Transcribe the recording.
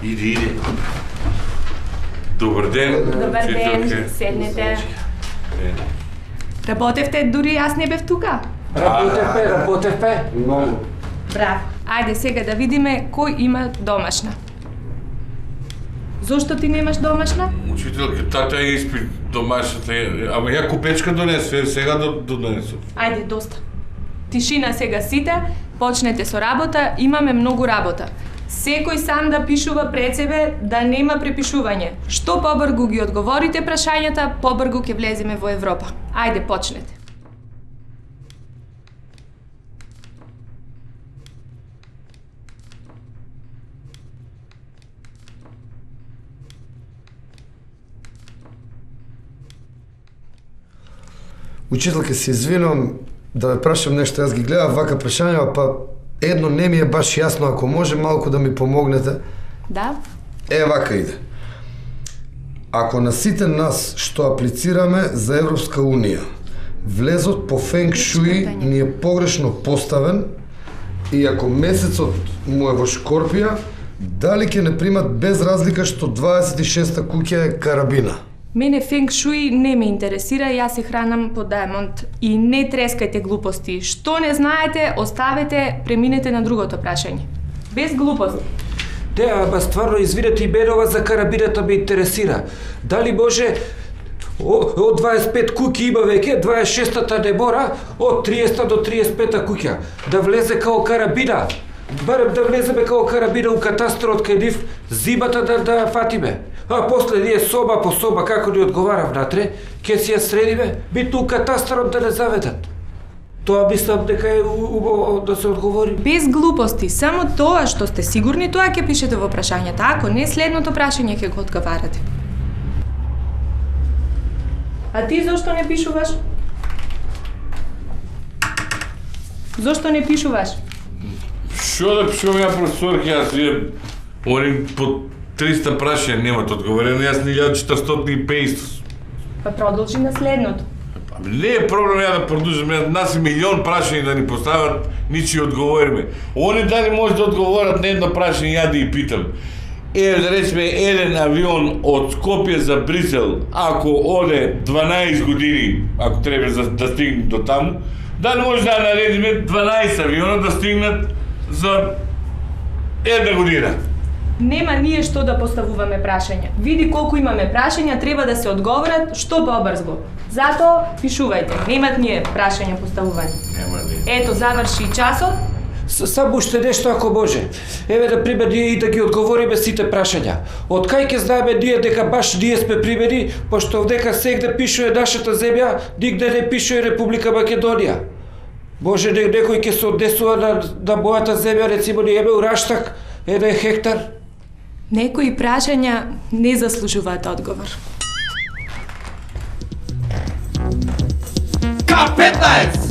Иди. Добар ден. Добар ден, седнете. Работевте, дури јас не бев тука. Работевте. Многу. Браво. Ајде сега да видиме кој има домашна. Зошто ти немаш домашна? Учителка, тата ја испи домашната, ама ја купечка донесе, сега донесу. Ајде, доста. Тишина сега сите, почнете со работа, имаме многу работа. Секој сам да пишува пред себе, да нема препишување. Што побргу ги одговорите прашањата, побргу ќе влеземе во Европа. Ајде, почнете. Учителка, се извинувам да ве прашам нешто, јас ги гледав вака прашања, па едно не ми е баш јасно, ако може малку да ми помогнете. Да? Вака иде. Ако на сите нас што аплицираме за Европска Унија, влезот по фенг шуи ни е погрешно поставен и ако месецот му е во Шкорпија, дали ќе не примат без разлика што 26-та куќа е карабина? Мене фенг шуи не ме интересира, јас се хранам по Diamond и не трескајте глупости. Што не знаете, оставете, преминете на другото прашање. Без глупости. Ба стварно извинете и мене ова за карабината ме интересира. Дали може од 25 куќи има веќе, 26-та не мора, од 30 до 35-та куќа да влезе као карабина. Барем да влеземе као карабина у катастарот кај нив, зимата да фатиме. А после ние соба по соба, како ни одговара внатре, ќе си ја средиме, битно у катастарот да не заведат. Тоа мислам дека е убаво да се одговори. Без глупости, само тоа што сте сигурни, тоа ќе пишете во прашањата, ако не следното прашање ќе го одговарате. А ти зошто не пишуваш? Зошто не пишуваш? Шо да пишувам ја, професорки, јас они по 300 прашања немат одговорено, јас 1450. Па продолжи на следното. Не е проблем ја да продолжим, нас и милион прашања да ни постават, ничи одговориме. Они дали може да одговорат на едно прашање, ја да ги питам. Да речеме, еден авион од Скопје за Брисел, ако оде 12 години, ако треба да стигне до таму, дали може да наредиме 12 авиона да стигнат за една година? Нема ние што да поставуваме прашања. Види колку имаме прашања, треба да се одговорат што побрзо. Затоа пишувајте. Немат ние прашања поставување. Нема ние. Ето, заврши часот. Само уште нешто ако може. Еве да пример ние и да ги одговориме сите прашања. Од кај ќе знаеме ние дека баш ние сме примери, пошто дека сегде пишува нашата земја, нигде не пишува Република Македонија. Може некој ќе се однесува на мојата земја, рецимо ние имаме Раштак, 1 хектар. Некои прашања не заслужуваат одговор. K15!